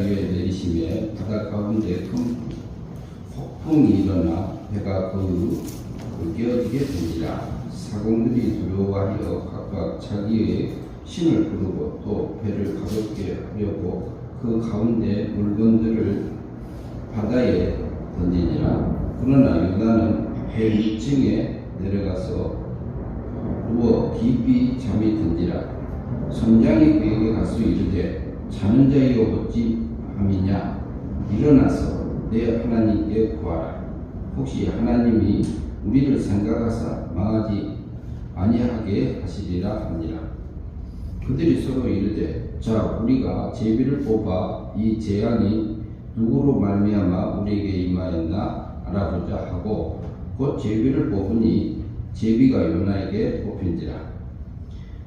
위에 내리시며 바다 가운데 큰 폭풍이 일어나 배가 깨어지게 되니라. 사공들이 두려워하여 각각 자기의 신을 부르고 또 배를 가볍게 하려고 그 가운데 물건들을 바다에 던지니라. 그러나 요나는 배 위층에 내려가서 누워 깊이 잠이 든지라. 선장이 그에게 가서 이르되 자는 자여 어찌 함이냐. 일어나서 내 하나님께 구하라. 혹시 하나님이 우리를 생각하사 망하지 아니하게 하시리라 하니라. 그들이 서로 이르되 자 우리가 제비를 뽑아 이 재앙이 누구로 말미암아 우리에게 임하였나 알아보자 하고 곧 제비를 뽑으니 제비가 요나에게 뽑힌지라.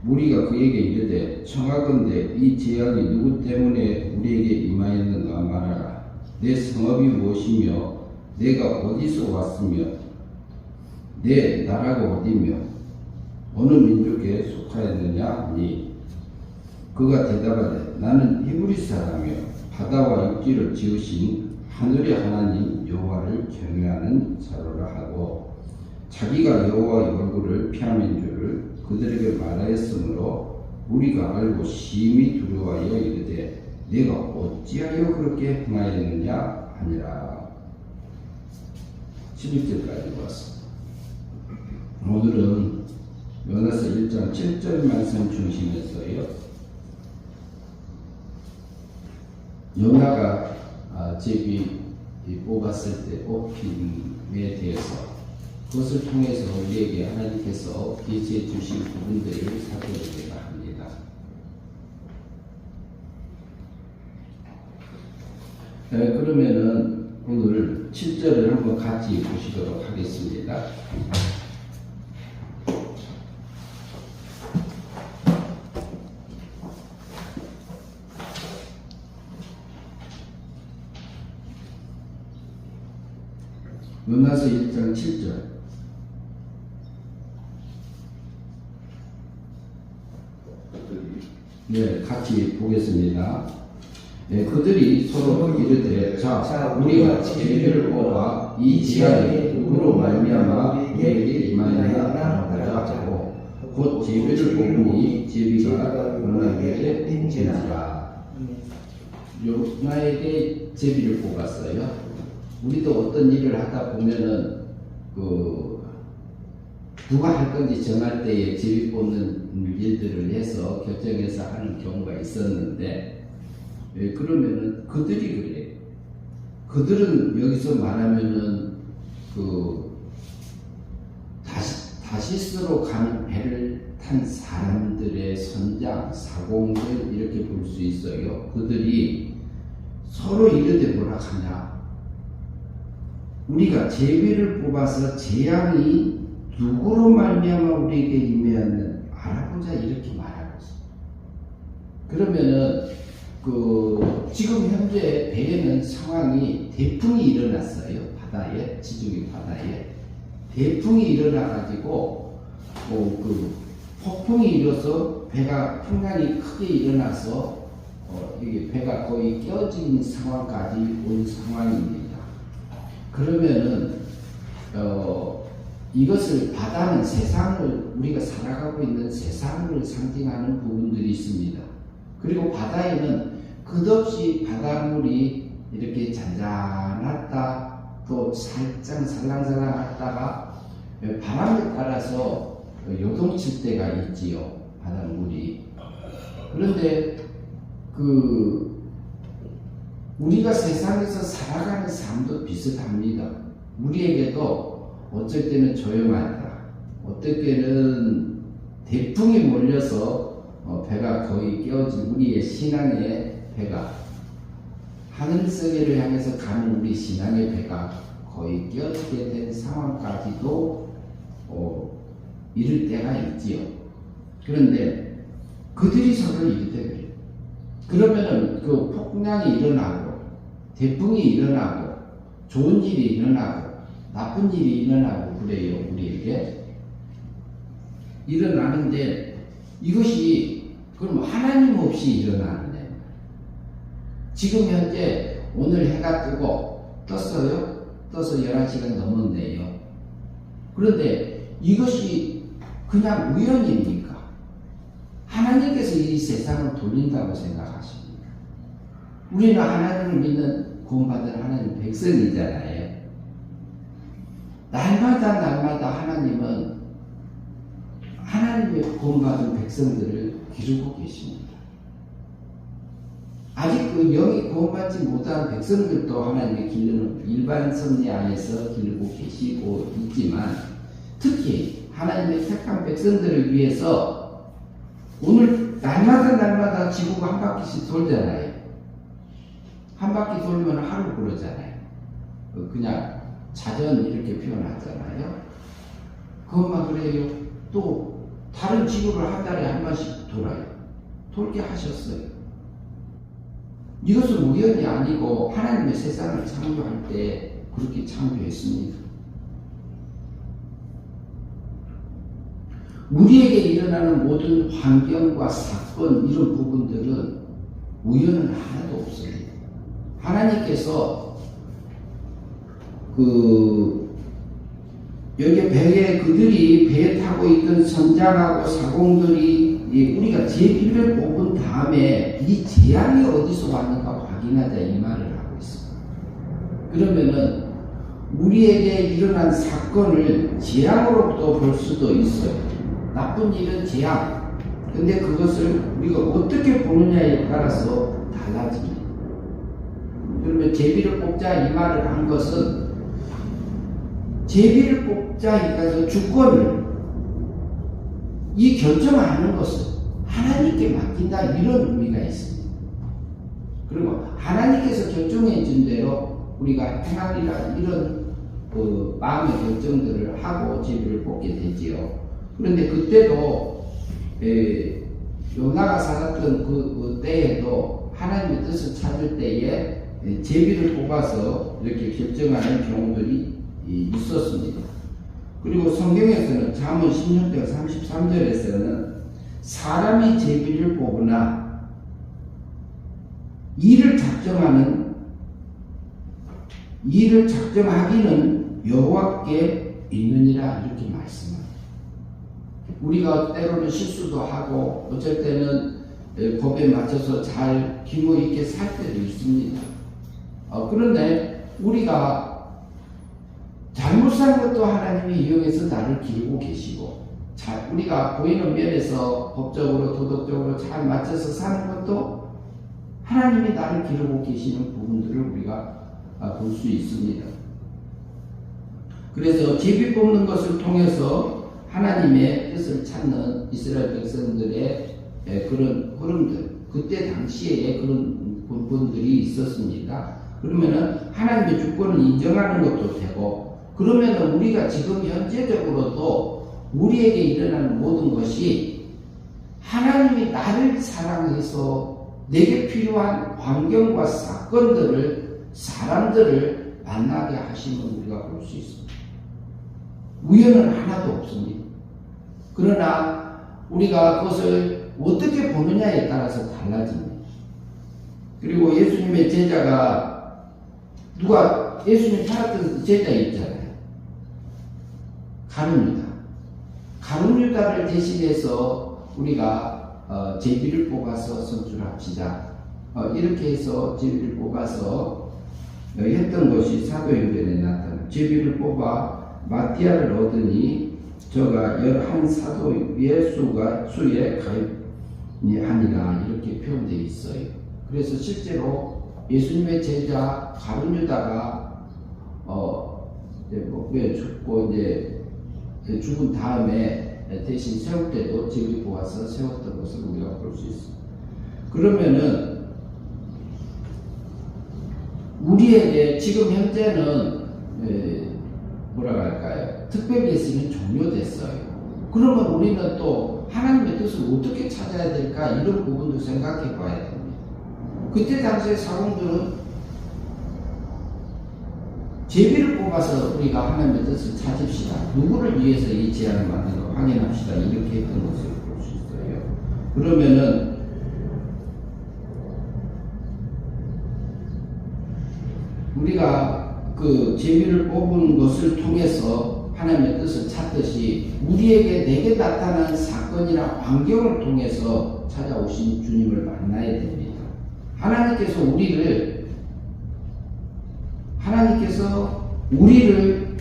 무리가 그에게 이르되 청하건대 이 재앙이 누구 때문에 우리에게 임하였는가 말하라. 내 성읍이 무엇이며 내가 어디서 왔으며 내 나라가 어디며 어느 민족에 속하였느냐 하니 그가 대답하되 나는 히브리 사람이요 바다와 육지를 지으신 하늘의 하나님 여호와를 경외하는 자로라 하고 자기가 여호와의 얼굴을 피함인 줄을 그들에게 말하였으므로 우리가 알고 심히 두려워하여 이르되 내가 어찌하여 그렇게 행하였느냐 하니라. 11절까지 보았습니다. 오늘은 요나서 1장 7절 말씀 중심에서요 요나가 제비 뽑았을 때 뽑힘에 대해서 그것을 통해서 우리에게 하나님께서 계시해 주신 부분들을 살펴보려고 합니다. 그러면은 오늘 7절을 한번 같이 보시도록 하겠습니다. 요나서 1장 7절. 네, 같이 보겠습니다. 네, 그들이 서로 이르되 자 우리가 제비를 뽑아 이 재앙이 누구로 말미암아 우리에게 임하였나 보자 하고 곧 제비를 뽑으니 제비가 요나에게 뽑힌지라. 요나에게 제비를 뽑았어요. 우리도 어떤 일을 하다 보면은 누가 할 건지 정할 때에 제비 뽑는 일들을 해서 결정해서 하는 경우가 있었는데 그러면은 그들이 그래. 그들은 여기서 말하면은 다시스로 가는 배를 탄 사람들의 선장, 사공들 이렇게 볼 수 있어요. 그들이 서로 이르되 뭐라 하냐. 우리가 제비를 뽑아서 재앙이 누구로 말미암아 우리에게 임하였는 알아보자 이렇게 말하고 있습니다. 그러면은 지금 현재 배에는 상황이 대풍이 일어났어요. 바다에 지중해 바다에 대풍이 일어나 가지고 폭풍이 일어서 배가 풍랑이 크게 일어나서 이게 배가 거의 깨어진 상황까지 온 상황입니다. 그러면은 이것을 바다는 세상을 우리가 살아가고 있는 세상을 상징하는 부분들이 있습니다. 그리고 바다에는 끝없이 바닷물이 이렇게 잔잔하다 또 살짝 살랑살랑하다가 바람에 따라서 요동칠 때가 있지요. 바닷물이. 그런데 우리가 세상에서 살아가는 삶도 비슷합니다. 우리에게도 어쩔 때는 조용하다. 어떨 때는 대풍이 몰려서 배가 거의 깨어진 우리의 신앙의 배가 하늘세계를 향해서 가는 우리 신앙의 배가 거의 깨어지게 된 상황까지도 이를 때가 있지요. 그런데 그들이 서로 이르되 그래요. 그러면은 폭풍량이 일어나고 대풍이 일어나고 좋은 일이 일어나고 나쁜 일이 일어나고 그래요. 우리에게 일어나는데 이것이 그럼 하나님 없이 일어나느냐. 지금 현재 오늘 해가 뜨고 떴어요. 떠서 11시간 넘었네요. 그런데 이것이 그냥 우연입니까? 하나님께서 이 세상을 돌린다고 생각하십니까? 우리는 하나님을 믿는 구원받은 하나님 백성이잖아요. 날마다 하나님은 하나님의 구원받은 백성들을 기르고 계십니다. 아직 그 영이 구원받지 못한 백성들도 하나님의 기르는 일반 섭리 안에서 기르고 계시고 있지만, 특히 하나님의 택한 백성들을 위해서 오늘 날마다 지구가 한 바퀴씩 돌잖아요. 한 바퀴 돌면 하루 그러잖아요. 그냥 자전 이렇게 표현하잖아요. 그것만 그래요. 또 다른 지구를 한 달에 한 번씩 돌아요. 돌게 하셨어요. 이것은 우연이 아니고 하나님의 세상을 창조할 때 그렇게 창조했습니다. 우리에게 일어나는 모든 환경과 사건, 이런 부분들은 우연은 하나도 없습니다. 하나님께서 여기 배에 그들이 배에 타고 있던 선장하고 사공들이 우리가 제비를 뽑은 다음에 이 재앙이 어디서 왔는가 확인하자 이 말을 하고 있습니다. 그러면은 우리에게 일어난 사건을 재앙으로부터 볼 수도 있어요. 나쁜 일은 재앙. 근데 그것을 우리가 어떻게 보느냐에 따라서 달라집니다. 그러면 제비를 뽑자 이 말을 한 것은 제비를 뽑자니까 주권을 이 결정하는 것을 하나님께 맡긴다 이런 의미가 있습니다. 그리고 하나님께서 결정해 준 대로 우리가 행하리라 이런 마음의 결정들을 하고 제비를 뽑게 되지요. 그런데 그때도 요나가 살았던 그 때에도 하나님의 뜻을 찾을 때에 제비를 뽑아서 이렇게 결정하는 경우들이 있었습니다. 그리고 성경에서는 잠언 16장 33절에서는 사람이 제비를 뽑으나 일을 작정하기는 여호와께 있느니라 이렇게 말씀합니다. 우리가 때로는 실수도 하고 어쩔 때는 법에 맞춰서 잘 기모 있게 살 때도 있습니다. 그런데 우리가 잘못 산 것도 하나님이 이용해서 나를 기르고 계시고, 우리가 보이는 면에서 법적으로 도덕적으로 잘 맞춰서 사는 것도 하나님이 나를 기르고 계시는 부분들을 우리가 볼 수 있습니다. 그래서 제비 뽑는 것을 통해서 하나님의 뜻을 찾는 이스라엘 백성들의 그런 흐름들, 그때 당시에 그런 부분들이 있었습니다. 그러면은 하나님의 주권을 인정하는 것도 되고, 그러면은 우리가 지금 현재적으로도 우리에게 일어나는 모든 것이 하나님이 나를 사랑해서 내게 필요한 환경과 사건들을, 사람들을 만나게 하시면 우리가 볼 수 있습니다. 우연은 하나도 없습니다. 그러나 우리가 그것을 어떻게 보느냐에 따라서 달라집니다. 그리고 예수님의 제자가 누가 예수님 따랐던 제자 있잖아요. 가룟 유다를 대신해서 우리가 제비를 뽑아서 선출합시다. 이렇게 해서 제비를 뽑아서 했던 것이 사도행전에 나타납니다. 제비를 뽑아 마띠아를 얻으니 저가 11사도의 수에 가입이 아니라 이렇게 표현되어 있어요. 그래서 실제로 예수님의 제자 가룟 유다가 왜 죽고 이제 죽은 다음에 대신 세울 때도 제비 뽑아서 세웠던 것을 우리가 볼 수 있습니다. 그러면은 우리에게 지금 현재는 뭐라고 할까요? 특별 예수는 종료됐어요. 그러면 우리는 또 하나님의 뜻을 어떻게 찾아야 될까? 이런 부분도 생각해 봐야 됩니다. 그때 당시에 사공들은 제비를 뽑아서 우리가 하나님의 뜻을 찾읍시다. 누구를 위해서 이 제안을 만든가 확인합시다. 이렇게 했던 것을 볼 수 있어요. 그러면은 우리가 그 제비를 뽑은 것을 통해서 하나님의 뜻을 찾듯이 우리에게 내게 나타난 사건이나 환경을 통해서 찾아오신 주님을 만나야 됩니다. 하나님께서 우리를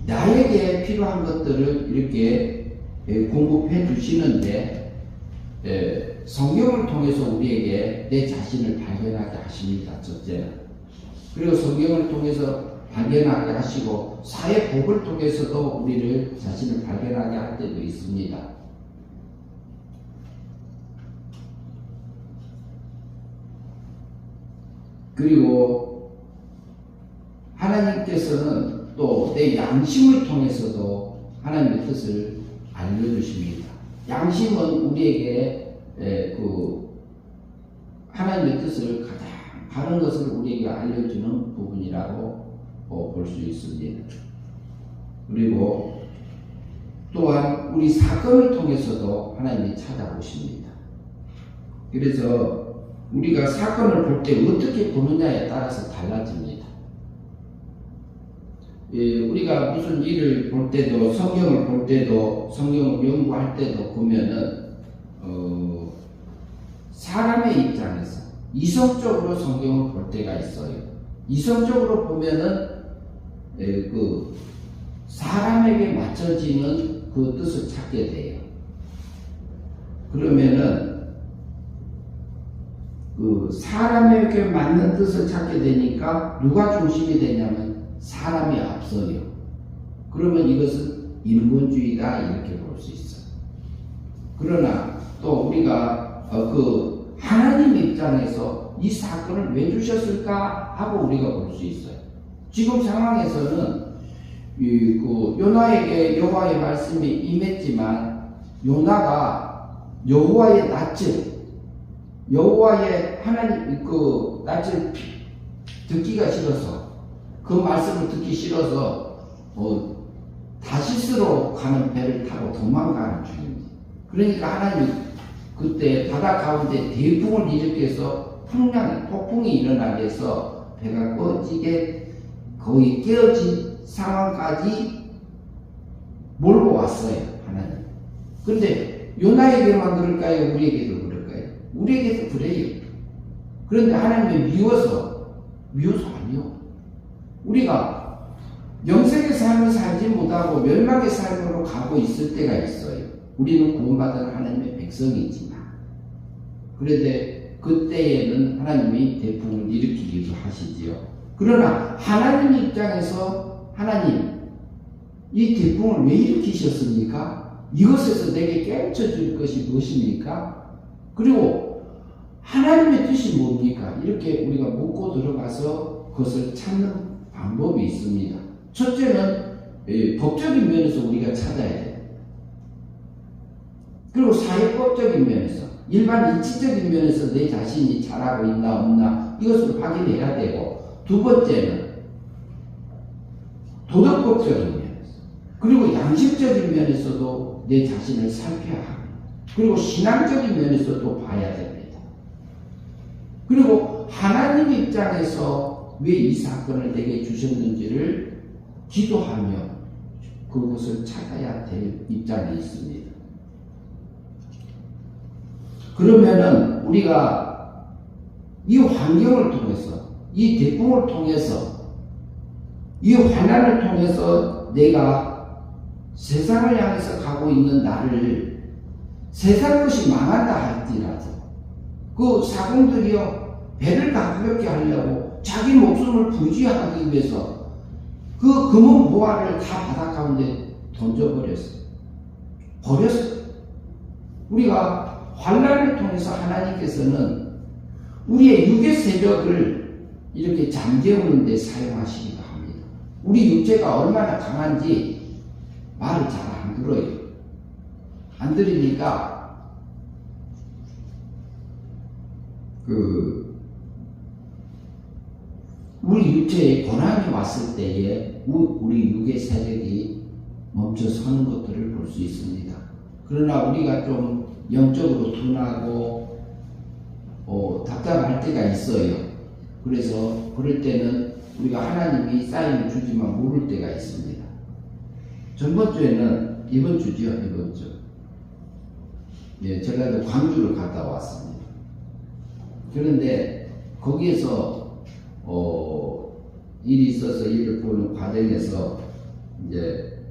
나에게 필요한 것들을 이렇게 공급해 주시는데 성경을 통해서 우리에게 내 자신을 발견하게 하십니다. 첫째는. 그리고 성경을 통해서 발견하게 하시고 사회복을 통해서도 우리를 자신을 발견하게 할 때도 있습니다. 그리고 하나님께서는 또 내 양심을 통해서도 하나님의 뜻을 알려주십니다. 양심은 우리에게 하나님의 뜻을 가장 바른 것을 우리에게 알려주는 부분이라고 볼 수 있습니다. 그리고 또한 우리 사건을 통해서도 하나님이 찾아오십니다. 그래서 우리가 사건을 볼 때 어떻게 보느냐에 따라서 달라집니다. 우리가 무슨 일을 볼 때도, 성경을 볼 때도, 성경을 연구할 때도 보면은 사람의 입장에서 이성적으로 성경을 볼 때가 있어요. 이성적으로 보면은 그 사람에게 맞춰지는 그 뜻을 찾게 돼요. 그러면은 그 사람에게 맞는 뜻을 찾게 되니까 누가 중심이 되냐면 사람이 앞서요. 그러면 이것은 인본주의다 이렇게 볼 수 있어요. 그러나 또 우리가 그 하나님 입장에서 이 사건을 왜 주셨을까 하고 우리가 볼 수 있어요. 지금 상황에서는 그 요나에게 여호와의 말씀이 임했지만 요나가 여호와의 낯을 여호와의 하나님 그 낯을 듣기가 싫어서 그 말씀을 듣기 싫어서 다시스로 가는 배를 타고 도망가는 중입니다. 그러니까 하나님 그때 바다 가운데 대풍을 일으켜서 폭풍이 일어나게 해서 배가 꺼지게 거의 깨어진 상황까지 몰고 왔어요. 하나님. 그런데 요나에게만 그럴까요? 우리에게도 그럴까요? 우리에게도 그래요. 그런데 하나님이 미워서 아니요. 우리가 영생의 삶을 살지 못하고 멸망의 삶으로 가고 있을 때가 있어요. 우리는 구원받은 하나님의 백성이지만 그런데 그때에는 하나님이 대풍을 일으키기도 하시지요. 그러나 하나님 입장에서 하나님 이 대풍을 왜 일으키셨습니까? 이것에서 내게 깨우쳐 줄 것이 무엇입니까? 그리고 하나님의 뜻이 뭡니까? 이렇게 우리가 묻고 들어가서 그것을 찾는 방법이 있습니다. 첫째는 법적인 면에서 우리가 찾아야 돼요. 그리고 사회법적인 면에서 일반 이치적인 면에서 내 자신이 잘하고 있나 없나 이것을 확인해야 되고 두 번째는 도덕법적인 면에서 그리고 양심적인 면에서도 내 자신을 살펴야 합니다. 그리고 신앙적인 면에서도 봐야 됩니다. 그리고 하나님 입장에서 왜 이 사건을 내게 주셨는지를 기도하며 그것을 찾아야 될 입장에 있습니다. 그러면은 우리가 이 환경을 통해서 이 대풍을 통해서 이 환난을 통해서 내가 세상을 향해서 가고 있는 나를 세상 것이 망한다 할지라도 그 사공들이여 배를 가볍게 하려고 자기 목숨을 부지하기 위해서 그 금은 보화를 다 바다 가운데 던져버렸어요. 버렸어요. 우리가 환난을 통해서 하나님께서는 우리의 육의 세력을 이렇게 잠재우는 데 사용하시기도 합니다. 우리 육체가 얼마나 강한지 말을 잘 안 들어요. 안 들으니까 우리 육체에 고난이 왔을 때에 우리 육의 세력이 멈춰 서는 것들을 볼 수 있습니다. 그러나 우리가 좀 영적으로 둔하고 답답할 때가 있어요. 그래서 그럴 때는 우리가 하나님이 사인을 주지만 모를 때가 있습니다. 전번 주에는 이번 주죠, 이번 주. 예, 제가 광주를 갔다 왔습니다. 그런데 거기에서 일이 있어서 일을 보는 과정에서 이제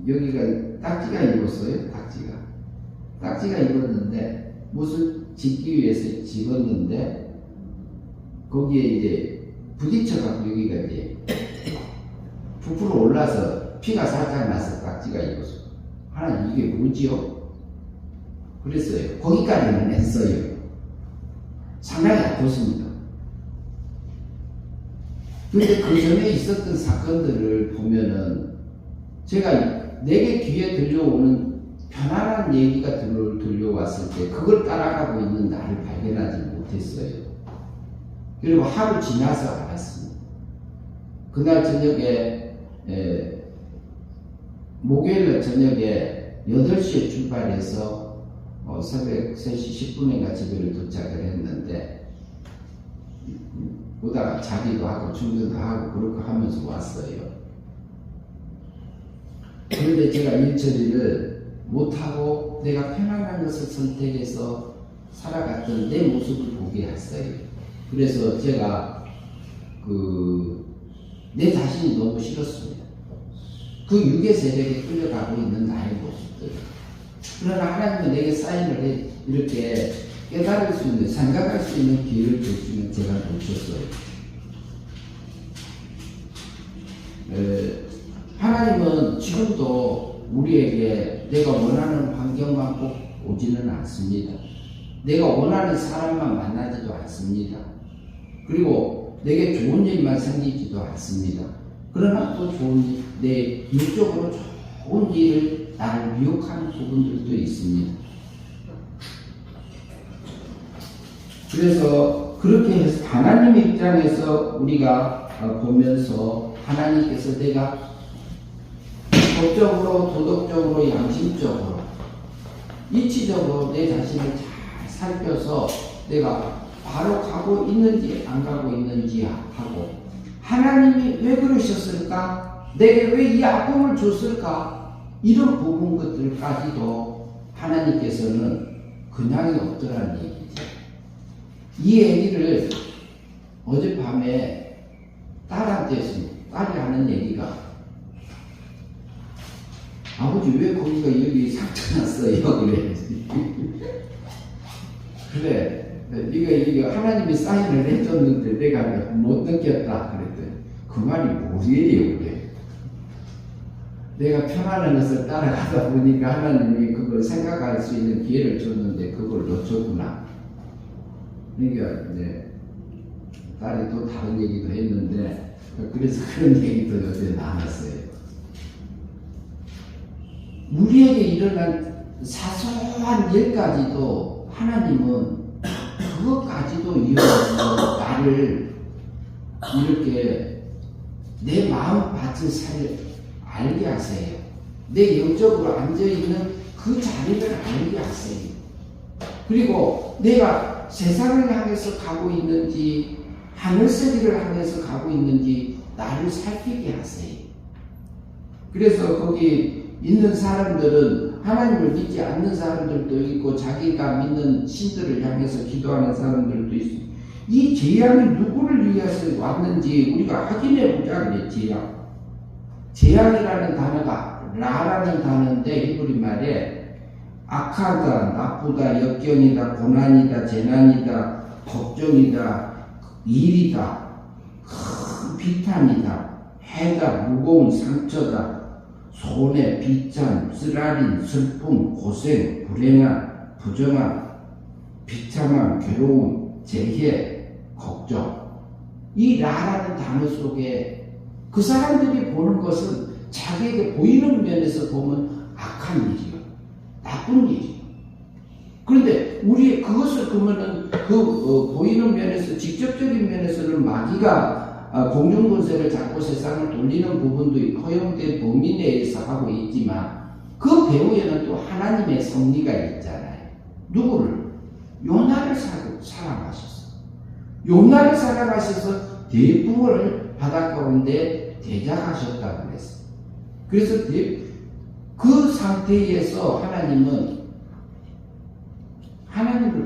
여기가 딱지가 입었어요. 딱지가 입었는데 무슨 짓기 위해서 집었는데 거기에 이제 부딪혀갖고 여기가 이제 부풀어 올라서 피가 살짝 나서 딱지가 입었어. 하나님 이게 뭐지요? 그랬어요. 거기까지는 했어요. 상당히 아팠습니다. 그런데 그 전에 있었던 사건들을 보면은 제가 내게 귀에 들려오는 편안한 얘기가 들려왔을 때 그걸 따라가고 있는 나를 발견하지 못했어요. 그리고 하루 지나서 알았습니다. 그날 저녁에 목요일 저녁에 8시에 출발해서 새벽 3시 10분인가 집에 도착을 했는데 오다가 자기도 하고 충전도 하고 그렇게 하면서 왔어요. 그런데 제가 일 처리를 못하고 내가 편안한 것을 선택해서 살아갔던 내 모습을 보게 했어요. 그래서 제가 내 자신이 너무 싫었습니다. 그 육의 세력에 끌려가고 있는 나의 모습들. 그러나 하나님은 내게 사인을 이렇게 깨달을 수 있는, 생각할 수 있는 기회를 주시면 제가 놓쳤어요. 하나님은 지금도 우리에게 내가 원하는 환경만 꼭 오지는 않습니다. 내가 원하는 사람만 만나지도 않습니다. 그리고 내게 좋은 일만 생기지도 않습니다. 그러나 또 내 육적으로 좋은 일을 나를 미혹하는 부분들도 있습니다. 그래서 그렇게 해서 하나님의 입장에서 우리가 보면서 하나님께서 내가 법적으로, 도덕적으로, 양심적으로, 이치적으로 내 자신을 잘 살펴서 내가 바로 가고 있는지 안 가고 있는지 하고 하나님이 왜 그러셨을까? 내게 왜 이 아픔을 줬을까? 이런 부분 것들까지도 하나님께서는 그냥이 없더라는 얘기죠. 이 얘기를 어젯밤에 딸한테 했습니다. 딸이 하는 얘기가 아버지 왜 거기가 여기 상처 났어요? 그래. 이거 하나님이 사인을 해줬는데 내가 못 느꼈다. 그랬더니 그 말이 뭐예요? 그래. 내가 편안한 것을 따라가다 보니까 하나님이 그걸 생각할 수 있는 기회를 줬는데 그걸 놓쳤구나. 그러니까 이제 딸이 또 다른 얘기도 했는데 그래서 그런 얘기도 요새 나눴어요. 우리에게 일어난 사소한 일까지도 하나님은 그것까지도 이용해서 나를 이렇게 내 마음밭을 알게 하세요. 내 영적으로 앉아있는 그 자리를 알게 하세요. 그리고 내가 세상을 향해서 가고 있는지 하늘세계를 향해서 가고 있는지 나를 살피게 하세요. 그래서 거기 있는 사람들은 하나님을 믿지 않는 사람들도 있고 자기가 믿는 신들을 향해서 기도하는 사람들도 있습니다. 이 재앙이 누구를 위해서 왔는지 우리가 확인해 보자 그래. 재앙이라는 단어가 라라는 단어인데 히브리 말에 악하다, 나쁘다, 역경이다, 고난이다, 재난이다, 걱정이다, 일이다, 큰 비탄이다, 해다, 무거운 상처다, 손해, 비참, 쓰라린, 슬픔, 고생, 불행한, 부정한, 비참한, 괴로움, 재해, 걱정. 이 라라는 단어 속에 그 사람들이 보는 것은 자기에게 보이는 면에서 보면 악한 일이요. 나쁜 일이요. 그런데 우리 그것을 그러면은 보이는 면에서 직접적인 면에서는 마귀가 공중권세를 잡고 세상을 돌리는 부분도 허용된 범위 내에서 하고 있지만 그 배후에는 또 하나님의 섭리가 있잖아요. 누구를? 요나를 사랑하셨어. 요나를 사랑하셔서 대풍을 바닷가 가운데 대작하셨다고 그랬어. 그래서 그 상태에서 하나님을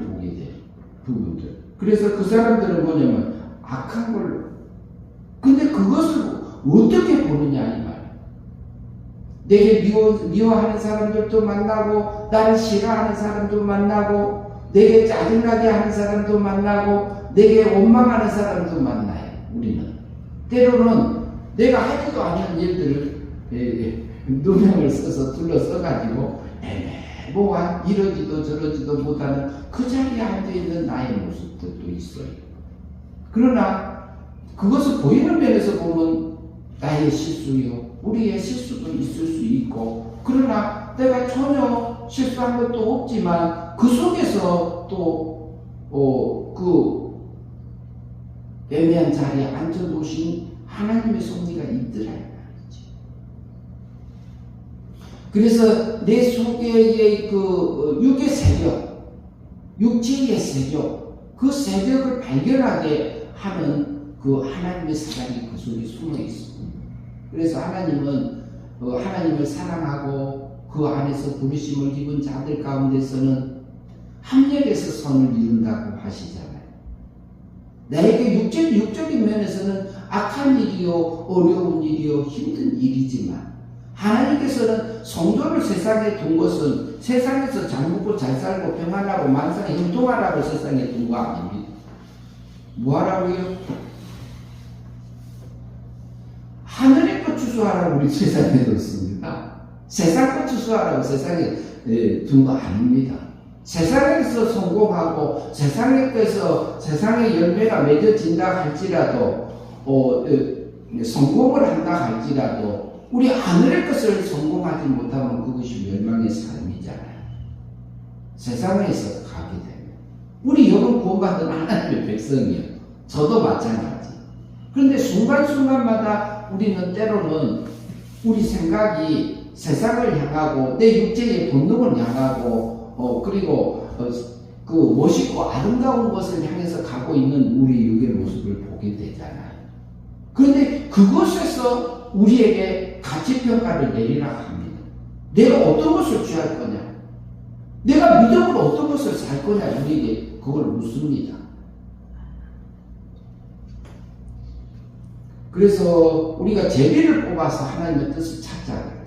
보게 돼요. 그분들. 그래서 그 사람들은 뭐냐면 악한 걸로. 근데 그것을 어떻게 보느냐 이 말. 내게 미워하는 사람들도 만나고, 나를 싫어하는 사람도 만나고, 내게 짜증나게 하는 사람도 만나고, 내게 원망하는 사람도 만나요. 우리는 때로는 내가 하지도 않은 일들을 누명을 써서 둘러써가지고 애매모호한 이러지도 저러지도 못하는 그 자리에 앉아있는 나의 모습들도 있어요. 그러나 그것을 보이는 면에서 보면 나의 실수요, 우리의 실수도 있을 수 있고, 그러나 내가 전혀 실수한 것도 없지만 그 속에서 또 그 애매한 자리에 앉아놓으신 하나님의 섭리가 있더라 말이지. 그래서 내 속에의 그 육의 세력, 육체의 세력, 그 세력을 발견하게 하는 그 하나님의 사랑이 그 속에 숨어 있습니다. 그래서 하나님은 하나님을 사랑하고 그 안에서 부르심을 입은 자들 가운데서는 합력해서 선을 이룬다고 하시잖아요. 나에게 육적인 면에서는 악한 일이요, 어려운 일이요, 힘든 일이지만 하나님께서는 성도를 세상에 둔 것은 세상에서 잘 먹고 잘 살고 평안하고 만상에 형통하라고 세상에 둔 거 아닙니다. 뭐하라고요? 하늘의 것 추수하라고 우리 세상에 뒀습니다. 세상 것 추수하라고 세상에 둔 거 아닙니다. 세상에서 성공하고 세상에서 세상의 열매가 맺어진다 할지라도 성공을 한다 할지라도 우리 하늘의 것을 성공하지 못하면 그것이 멸망의 삶이잖아요. 세상에서 가게 되면 우리 영혼 구원받은 하나님의 백성이요. 저도 마찬가지. 그런데 순간순간마다 우리는 때로는 우리 생각이 세상을 향하고 내 육체의 본능을 향하고 그리고 그 멋있고 아름다운 것을 향해서 가고 있는 우리 육의 모습을 보게 되잖아요. 그런데 그것에서 우리에게 가치평가를 내리라 합니다. 내가 어떤 것을 취할 거냐, 내가 믿음으로 어떤 것을 살 거냐, 우리에게 그걸 묻습니다. 그래서 우리가 제비를 뽑아서 하나님의 뜻을 찾자.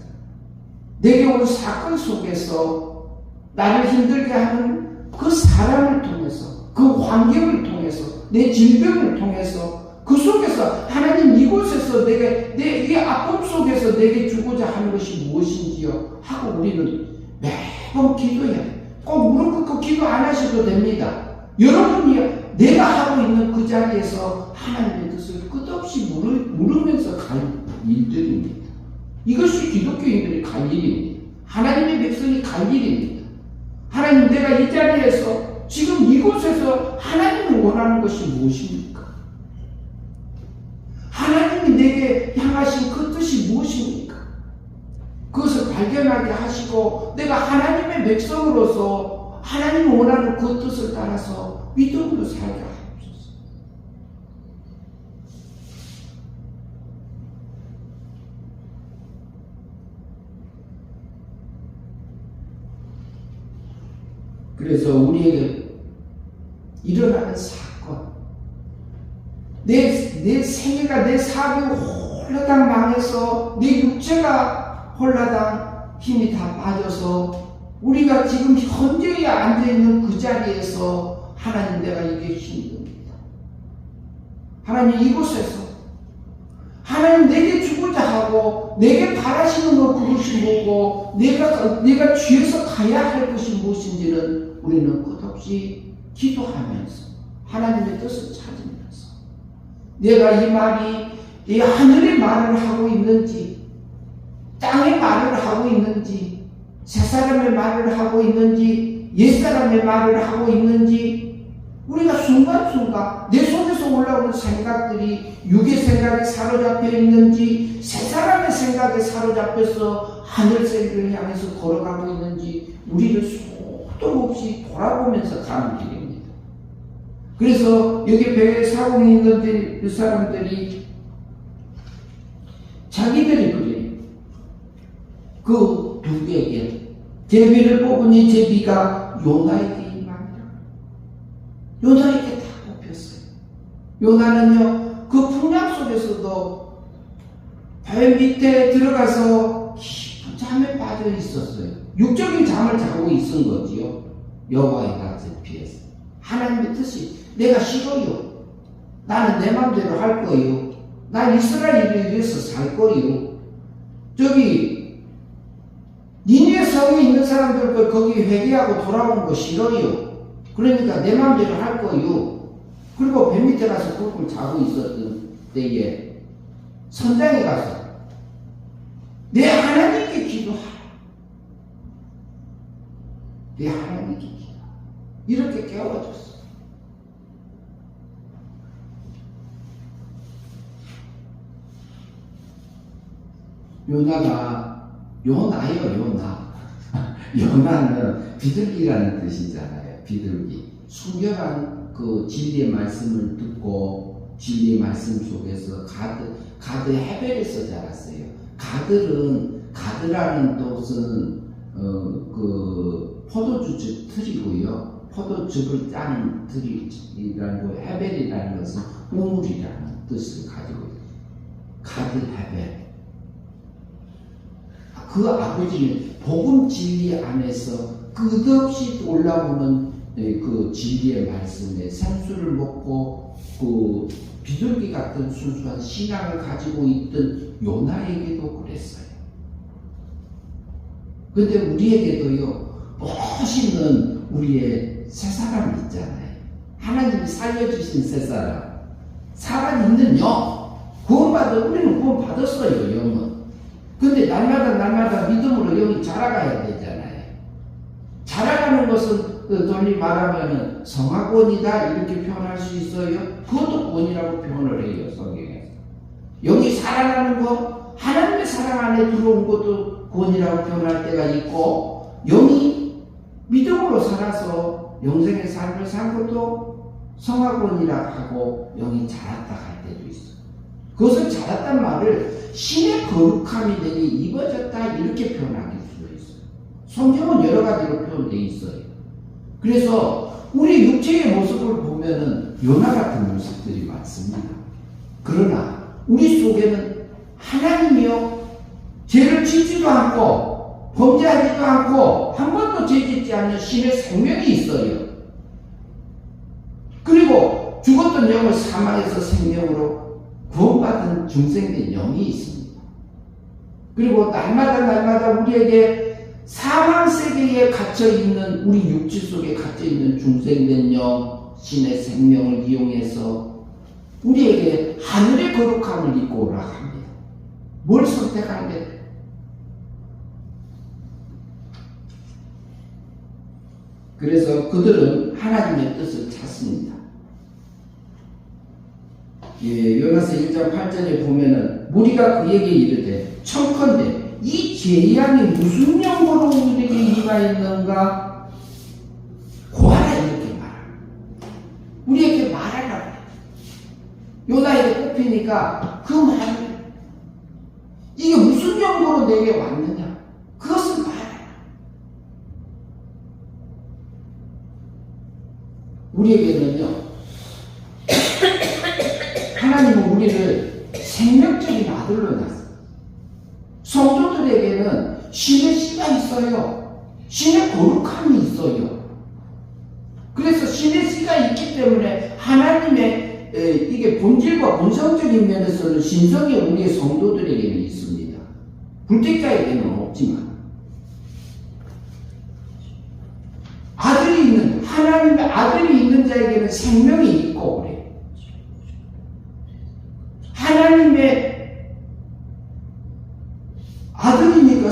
내게 온 사건 속에서 나를 힘들게 하는 그 사람을 통해서, 그 환경을 통해서, 내 질병을 통해서, 그 속에서 하나님 이곳에서 내 이 아픔 속에서 내게 주고자 하는 것이 무엇인지요 하고 우리는 매번 기도해야 돼. 꼭 무릎 꿇고 기도 안 하셔도 됩니다. 여러분이 내가 하고 있는 그 자리에서 하나님의 뜻을 끝없이 물으면서 갈 일들입니다. 이것이 기독교인들이 갈 일입니다. 하나님의 백성이 갈 일입니다. 하나님, 내가 이 자리에서 지금 이곳에서 하나님을 원하는 것이 무엇입니까? 하나님이 내게 향하신 그 뜻이 무엇입니까? 그것을 발견하게 하시고 내가 하나님의 백성으로서 하나님이 원하는 그 뜻을 따라서 믿음으로 살게 하옵소서. 그래서 우리에게 일어나는 사건, 내 생애가, 내 사업이 홀라당 망해서 내 육체가 홀라당 힘이 다 빠져서 우리가 지금 현재에 앉아있는 그 자리에서 하나님, 내가 이게 힘듭니다. 하나님, 이곳에서 하나님 내게 주고자 하고 내게 바라시는 것 그것이 뭐고 내가 뒤에서 가야 할 것이 무엇인지는 우리는 끝없이 기도하면서 하나님의 뜻을 찾으면서 내가 이 말이 이 하늘의 말을 하고 있는지 땅의 말을 하고 있는지 새사람의 말을 하고 있는지 옛사람의 말을 하고 있는지 우리가 순간순간 내 속에서 올라오는 생각들이 육의 생각에 사로잡혀 있는지 새사람의 생각에 사로잡혀서 하늘세계를 향해서 걸어가고 있는지 우리를 소도 없이 돌아보면서 가는 길입니다. 그래서 여기 배에 사공이 있는데 그 사람들이 자기들이 그래요. 그 누구에게 제비를 뽑으니 제비가 요나에게 임합니다. 요나에게 다 뽑혔어요. 요나는요 그 풍랑 속에서도 배 밑에 들어가서 깊은 잠에 빠져 있었어요. 육적인 잠을 자고 있은 거지요. 여호와의 낯을 피해서. 하나님의 뜻이 내가 싫어요. 나는 내 마음대로 할 거요. 난 이스라엘을 위해서 살 거요. 저기 니네 성에 있는 사람들 거기 회개하고 돌아오는 거 싫어요. 그러니까 내 마음대로 할 거요. 그리고 배 밑에 가서 꿀꿀 자고 있었던 때에 선장에 가서 내 하나님께 기도하라. 내 하나님께 기도하라. 이렇게 깨워줬어. 요나예요, 요나. 요나는 비둘기라는 뜻이잖아요. 비둘기. 순결한 그 진리의 말씀을 듣고 진리의 말씀 속에서 가드 헤벨에서 자랐어요. 가드라는 뜻은 그 포도주 틀이고요. 포도즙을 짜는 틀이라는 거, 헤벨이라는 것은 우물이라는 뜻을 가지고 있어요. 가드 헤벨. 그 아버지는 복음 진리 안에서 끝없이 올라오는 그 진리의 말씀에 생수를 먹고 그 비둘기 같은 순수한 신앙을 가지고 있던 요나에게도 그랬어요. 근데 우리에게도요, 멋있는 우리의 새 사람 있잖아요. 하나님이 살려주신 새 사람. 살아있는 영. 구원받아, 우리는 구원받았어요, 영은. 근데 날마다 믿음으로 영이 자라가야 되잖아요. 자라가는 것은 돌리 말하면 성화권이다 이렇게 표현할 수 있어요. 그것도 권이라고 표현을 해요, 성경에서. 영이 살아나는 것, 하나님의 사랑 안에 들어온 것도 권이라고 표현할 때가 있고, 영이 믿음으로 살아서 영생의 삶을 산 것도 성화권이라고 하고 영이 자랐다 할 때도 있어요. 그것을 자랐단 말을 신의 거룩함이 내게 입어졌다 이렇게 표현할 수도 있어요. 성경은 여러 가지로 표현되어 있어요. 그래서 우리 육체의 모습을 보면은 요나 같은 모습들이 많습니다. 그러나 우리 속에는 하나님이요 죄를 짓지도 않고 범죄하지도 않고 한 번도 죄 짓지 않는 신의 생명이 있어요. 그리고 죽었던 영을 사망에서 생명으로 구원받은 중생된 영이 있습니다. 그리고 날마다 우리에게 사망 세계에 갇혀있는 우리 육체 속에 갇혀있는 중생된 영, 신의 생명을 이용해서 우리에게 하늘의 거룩함을 입고 오라 합니다. 뭘 선택하는 게? 그래서 그들은 하나님의 뜻을 찾습니다. 요나서 1장 8절에 보면은 무리가 그에게 이르되 청컨대 이 재앙이 무슨 영으로 우리에게 임하였는가 고하라 이렇게 말합니다. 우리에게 말하라. 요나에게 뽑히니까 그 말을 이게 무슨 영으로 내게 왔느냐 그것을 말하라. 우리에게는요 하나님은 우리를 생명적인 아들로 낳았어요. 성도들에게는 신의 씨가 있어요. 신의 거룩함이 있어요. 그래서 신의 씨가 있기 때문에 하나님의 이게 본질과 본성적인 면에서는 신성이 우리의 성도들에게는 있습니다. 불택자에게는 없지만 아들이 있는 하나님의 아들이 있는 자에게는 생명이 있고 그래요. 하나님의 아들이니까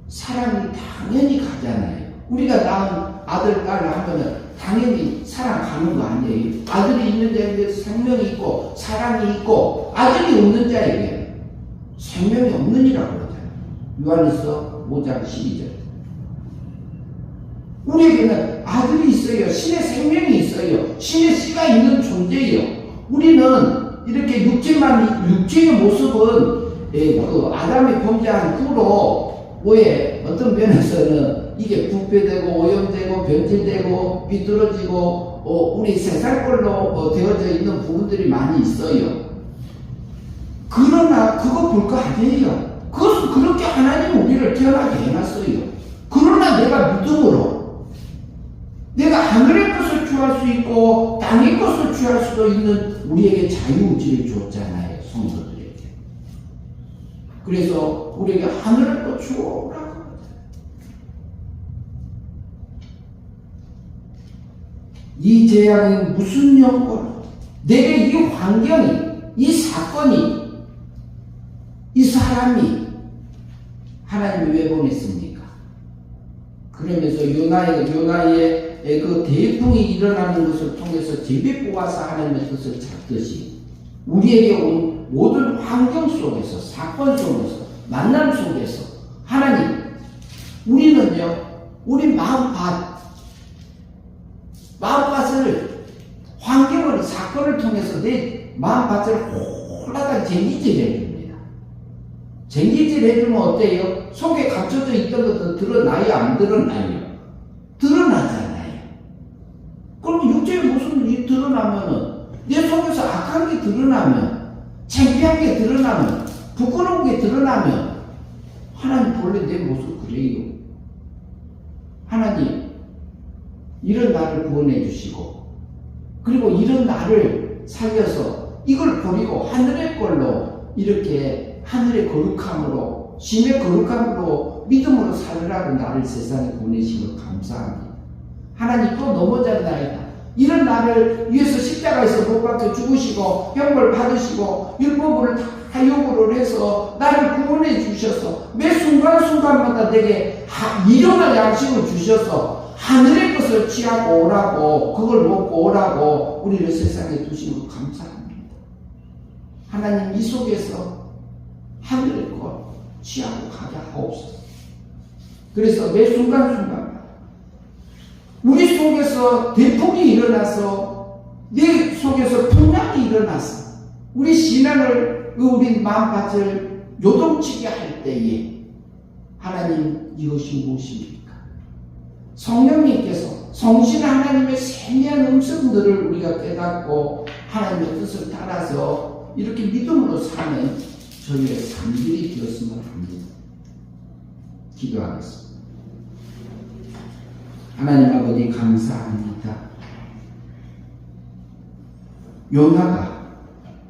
사랑이 당연히 가잖아요. 우리가 낳은 아들, 딸을 하면은 당연히 사랑 가는 거 아니에요. 아들이 있는 자에게 생명이 있고 사랑이 있고 아들이 없는 자에게 생명이 없느니라고 그러잖아요. 요한일서 5장 12절. 우리에게는 아들이 있어요. 신의 생명이 있어요. 있어요. 신의 씨가 있는 존재예요. 우리는 이렇게 육체의 모습은 그 아담이 범죄한 후로 어떤 면에서는 이게 부패되고 오염되고 변질되고 비뚤어지고 우리 세상꼴로 되어져 있는 부분들이 많이 있어요. 그러나 그거 볼 거 아니에요. 그것은 그렇게 하나님 우리를 태어나게 해놨어요. 그러나 내가 믿음으로 내가 하늘의 것을 취할 수 있고 땅의 것을 취할 수도 있는 우리에게 자유의지를 줬잖아요. 성도들에게. 그래서 우리에게 하늘의 것 주오라고. 이 재앙이 무슨 영광? 내게 이 환경이, 이 사건이, 이 사람이 하나님이 왜 보냈습니까? 그러면서 요나의 그 대풍이 일어나는 것을 통해서 제비 뽑아서 하나님의 뜻을 찾듯이 우리에게 온 모든 환경 속에서, 사건 속에서, 만남 속에서 하나님, 우리는요, 우리 마음밭을 환경을, 사건을 통해서 내 마음밭을 홀라당 쟁기질 해줍니다. 쟁기질 해주면 어때요? 속에 갇혀져 있던 것도 드러나요? 안 드러나요? 드러나잖아요. 그럼 육체의 모습이 드러나면은, 내 속에서 악한 게 드러나면, 창피한 게 드러나면, 부끄러운 게 드러나면, 하나님 본래 내 모습 그래요. 하나님, 이런 나를 구원해 주시고, 그리고 이런 나를 살려서 이걸 버리고 하늘의 걸로 이렇게 하늘의 거룩함으로, 신의 거룩함으로 믿음으로 살으라고 나를 세상에 보내신 것 감사합니다. 하나님 또 넘어졌나이다. 이런 나를 위해서 십자가에서 못 박혀 죽으시고 형벌 받으시고 율법을 다 요구를 해서 나를 구원해 주셔서 매 순간순간마다 내게 일용할 양식을 주셔서 하늘의 것을 취하고 오라고, 그걸 먹고 오라고 우리를 세상에 두신 것 감사합니다. 하나님 이 속에서 하늘의 것 취하고 가게 하옵소서. 그래서 매 순간순간 우리 속에서 대폭이 일어나서, 내 속에서 풍랑이 일어나서 우리 신앙을, 우리 마음밭을 요동치게 할 때에 하나님, 이것이 무엇입니까? 성령님께서 성신 하나님의 세미한 음성들을 우리가 깨닫고 하나님의 뜻을 따라서 이렇게 믿음으로 사는 저희의 삶들이 되었으면 합니다. 기도하겠습니다. 하나님 아버지 감사합니다. 요나가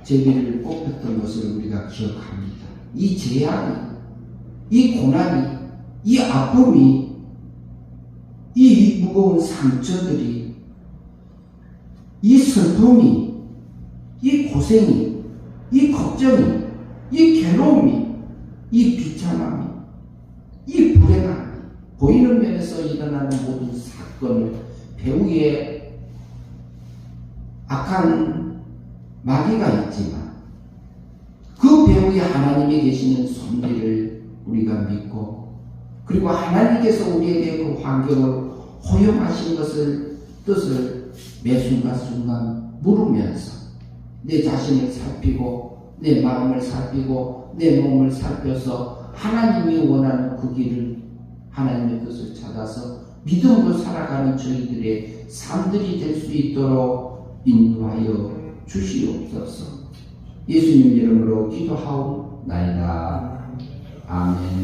제비를 뽑혔던 것을 우리가 기억합니다. 이 재앙이, 이 고난이, 이 아픔이, 이 무거운 상처들이, 이 슬픔이, 이 고생이, 이 걱정이, 이 괴로움이, 이 비참함이, 이 불행함이 보이는 면에서 일어나는 모든 사건을 배후에 악한 마귀가 있지만 그 배후에 하나님이 계시는 섭리를 우리가 믿고, 그리고 하나님께서 우리에게 그 환경을 허용하신 것을, 뜻을 매 순간순간 물으면서 내 자신을 살피고 내 마음을 살피고 내 몸을 살펴서 하나님이 원하는 그 길을, 하나님의 뜻을 찾아서 믿음으로 살아가는 저희들의 삶들이 될 수 있도록 인도하여 주시옵소서. 예수님 이름으로 기도하옵나이다. 아멘.